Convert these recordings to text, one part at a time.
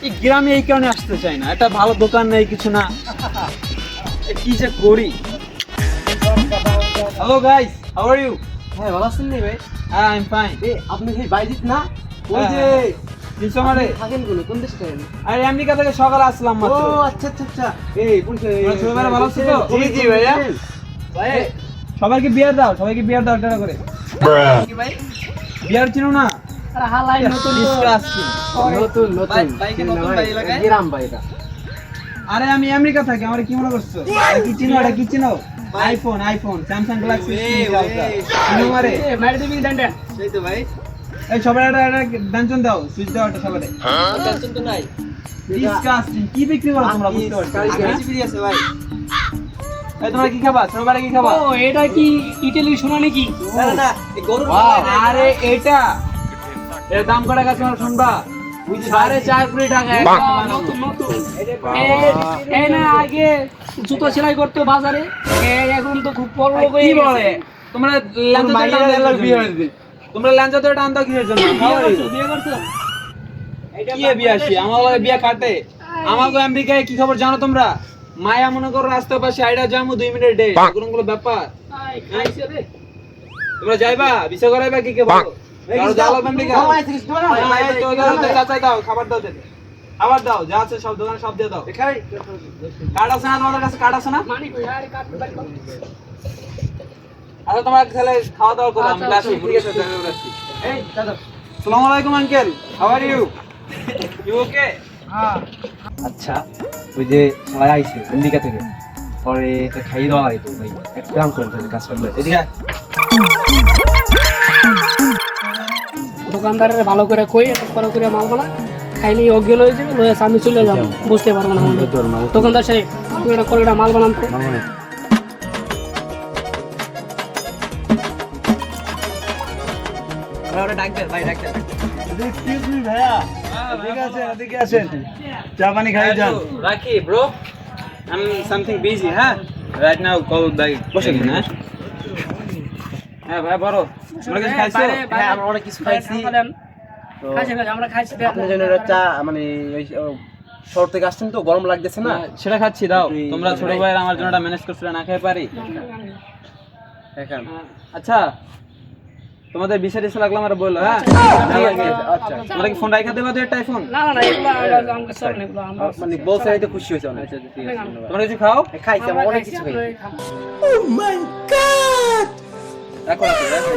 এই গ্রামে এই কারণে আসতে চাই না, একটা ভালো দোকান নেই, কিছু না, কি যে করি। Hello guys, how are you? হ্যাঁ ভালো আছেন নি ভাই? হ্যাঁ, আই এম ফাইন। আপনি সেই বাইজিত না? ওই যে কিছু আমারে থাকেন কোন দেশে থাকেন? আরে আমেরিকা থেকে সকালে আসলাম ও মাত্র। আচ্ছা আচ্ছা আচ্ছা। এই পরিচয় ছোটবেলা ভালো আছো তো? জি জি ভাইয়া। ভাই সবাইকে বিয়ার দাও, সবাইকে বিয়ার দাও একটা করে। কি ভাই? বিয়ার চিনো না? আরে হালাই নতুন ডিসকাস্টিং। নতুন নতুন বাইকে নতুন ভাই এলাকায়? গ্রাম ভাই এটা। আরে আমি আমেরিকা থাকি, আমার কি মনে করছো? এটা কি চিনো? এটা কি চিনো? আইফোন, স্যামসাং গ্যালাক্সি চিনো মারে? মাইরে দিবি দেন দেন। সেই তো ভাই। এই সবাই একটা ডানচন দাও, সুইচ দাও একটা সবাই। টেনশন তো নাই। ডিসকাস্টিং। কি বিক্রি করো তোমরা বুঝতে পারছো না? কারি ফ্রি আছে ভাই। এই তোমরা কি খাবা? সবাই কি খাবা? ও এটা কি ইটালি সোনা নাকি? না না না এই গরুর আরে এটা এর দাম কত গেছে তোমরা শুনবা? 4.5 কোটি টাকা। নতুন নতুন এই না আগে জুতো সেলাই করতো বাজারে, এখন তো খুব বড় লোক হয়ে কি গেছে। বলে? তোমরা ল্যাঞ্চা মাইয়া তো দেওয়ার বিয়ে হয়েছে। তোমরা ল্যাঞ্চা তো এটা আনতে কি হয়েছে না? বিয়ে করছো? কি বিয়ে আসি? আমার লগে বিয়ে কাটে। আমাগো আমেরিকায় কি খবর জানো তোমরা? মায়া মনে করো রাস্তার পাশে আইডা জামু 2 মিনিট ডে। কোনগুলো ব্যাপার? আই খাইছে রে। তোমরা যাইবা? বিসা করাইবা কি কে বলো? কারো যাও আমেরিকা? এই তো দাও তো চাচাই দাও, খাবার দাও দেন। খাবার দাও, যা আছে সব দোকানে সব দিয়ে দাও। খাই। কার্ড আছে না তোমাদের কাছে? কার্ড আছে না? মানি কই আরে কাট বাড়ি কর। আচ্ছা তোমরা তাহলে খাওয়া দাওয়া করো, আমি আচ্ছা, আসি আচ্ছা, ঠিক আছে তাহলে আসি। এই দাদা, আসসালামু আলাইকুম uncle, how are you? You okay? হ্যাঁ আচ্ছা ওই যে সবাই আইছে আমেরিকা থেকে পরে এটা খাইয়ে দেওয়া হয় তো ভাই এক কাম করেন তাহলে কাজ করলে এদিকে আয়। দোকানদারের ভালো করে কই ভালো করে মাল বানা খাইলেই অজ্ঞান হয়ে যাবে, লয়ে আমি চলে যাব, বুঝতে পারবো না আমাদের বুঝতে পারবো না। দোকানদার সাহেব আপনি এটা করে এটা মাল বানান তো। মামনে ওরা ডাক দে ভাই, ডাক দে। এক্সকিউজ মি ভাইয়া এদিকে আসেন চা পানি খাই যান। রাখি bro, I am something busy, হ্যাঁ রাইট নাও কল ব্যাক। বসে কিনা? হ্যাঁ ভাই বড়, তোমরা কিছু খাইছো? হ্যাঁ আমরা অনেক কিছু খাইছি তো খাইছি আমরা খাইছি আপনার জন্য একটা চা মানে ওই শহর থেকে আসছেন তো গরম লাগতেছে না সেটা খাচ্ছি, দাও। তোমরা ছোট ভাইয়ের আমার জন্য একটা ম্যানেজ করছিলে, না খেয়ে পারি? এখন আচ্ছা তোমাদের বিষয় টিসা লাগলো আমার বললো, হ্যাঁ ঠিক আছে আচ্ছা তোমরা কি ফোন রাখা দেবা? তো একটা আইফোন না না না এগুলো আমাকে চল না, এগুলো আমরা মানে বলছে এই তো খুশি হয়েছে অনেক আচ্ছা ঠিক আছে, তোমরা কিছু খাও। খাইছি আমরা অনেক কিছু খাই রাখো রাখো রাখো।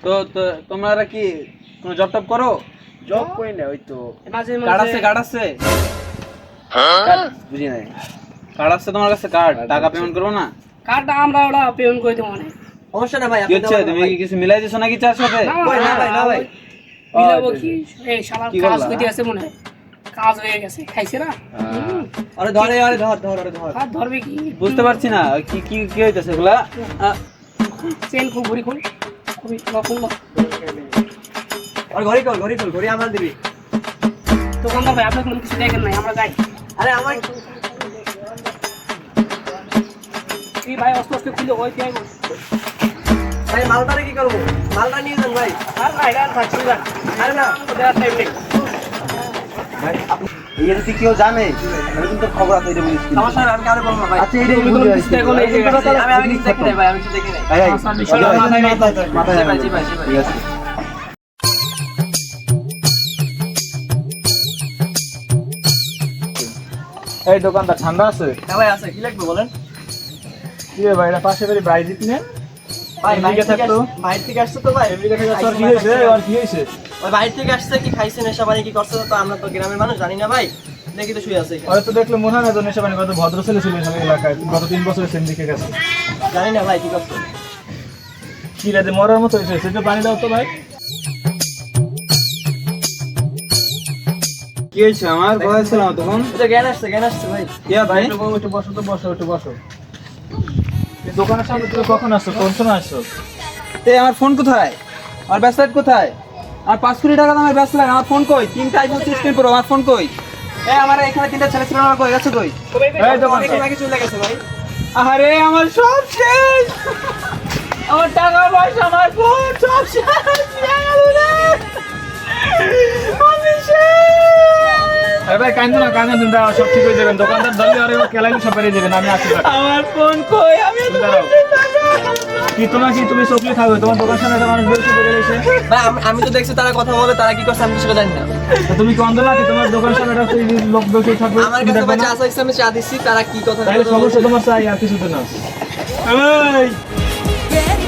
তো তো তোমরা কি কোনো জব টপ করো? জব করি না ওই তো মাঝে কার্ড আছে? মাঝে কার্ড আছে? বুঝি নাই কার্ড আছে তোমার কাছে? কার্ড টাকা পেমেন্ট করবো না? কার্ডটা আমরা ওটা পেমেন্ট করে দেবো না। সমস্যা না ভাই কি হচ্ছে? তুমি কি কিছু মিলাই দিছো নাকি চার সাথে? না ভাই, না ভাই। মিলাবো কি? এই শালার কি কাজ বললা? হইতে আছে মনে হয়, কাজ হয়ে গেছে, খাইছে না? আরে ধরে আরে ধর ধর আরে ধর হাত ধরবে কি? বুঝতে পারছি না কি কি কি হইতাছে এগুলা। চেন খুব ঘুরি খুল খুবই রকম আরে ঘড়ি আমার দিবি দোকানদার ভাই আপনি কোনো কিছু দেখেন নাই, আমরা যাই। আরে আমার এই ভাই অস্তে অস্তে খুলে ওই দিয়ে আইবো। ভাই মালটারে কি করব মালটা নিয়ে যান ভাই আর ভাই গান থাকছি না, আরে না দেওয়ার টাইম নেই। ভাই আপনি এই যদি কেউ জানে আমি কিন্তু খবর আছে এটা বলিস সমস্যা আমি কারে বলবো ভাই আচ্ছা এইটা তুমি কোনো কিছু দেখো না, এই যে আমি কিছু দেখি নাই ভাই আমি কিছু দেখি নাই ভাই আচ্ছা, বিষয়টা মাথায় নেই। মাথায় জি ভাই ঠিক আছে এই দোকানটা ঠান্ডা আছে? হ্যাঁ ভাই আছে কি লাগবে বলেন কি রে ভাই, এটা পাশে বাড়ি ব্রাইজিত নে? ভাই এদিকে থাকতো? বাইরে থেকে আসছে তো ভাই আমেরিকা থেকে তোর কি হয়েছে? আর কি হয়েছে? ওই বাইরে থেকে আসছে কি খাইছে নেশা পানি কি করছে তো আমরা তো গ্রামের মানুষ জানি না ভাই দেখি তো শুয়ে আছে এখানে। হয়তো দেখলে মনে হয় না তো নেশা পানি কত ভদ্র ছেলে ছিল এখানে এলাকায়, গত 3 বছরে সেন দিকে গেছে। জানি না ভাই কি করছে কি রে মরার মতো হয়েছে, সেটা পানি দাও তো ভাই। কি হয়েছে আমার? কোথায় ছিলাম তখন? এটা জ্ঞান আসছে ভাই ইয়া ভাই, একটু বসো তো বসো এই দোকানের সামনে তুমি কখন আসছো? কোন সময় আসছো? এই আমার ফোন কোথায়? আমার ব্যাসলাইট কোথায়? আমার 5 কোটি টাকা দামের ব্যাসলাইট, আমার ফোন কই? 3টা আইফোন 16 প্রো, আমার ফোন কই? এই আমার এখানে 3টা ছেলে ছিল, আমার কই গেছে কই? এই দোকান আগে চলে গেছে ভাই আরে আমার সব শেষ, আমার টাকা পয়সা আমার ফোন সব শেষ, আমি শেষ। আরে ভাই কান্দো না দাঁড়াও, সব ঠিক হয়ে যাবেন। দোকানদার ধরলে আর কেলাইলে সব বেরিয়ে যাবেন। আমি আসি ভাই। আমার ফোন কই? আমি তো দাঁড়াও। কি তুমি চোখলে থাকবে, তোমার দোকান সামনে একটা মানুষ বেরোচ্ছে বেরিয়ে এসে। ভাই আমি তো দেখছি তারা কথা বলে, তারা কি করছে আমি তো সেটা জানি না। তা তুমি কি অন্ধ নাকি? তোমার দোকান সামনে একটা লোক বেরোচ্ছে থাকবে, আমার তুমি কাছে দেখবে ভাই না? চা চাইছি, আমি চা দিচ্ছি, তারা কি কথা তাহলে সমস্যা তোমার চাই, আর কিছু তো না। এই Ready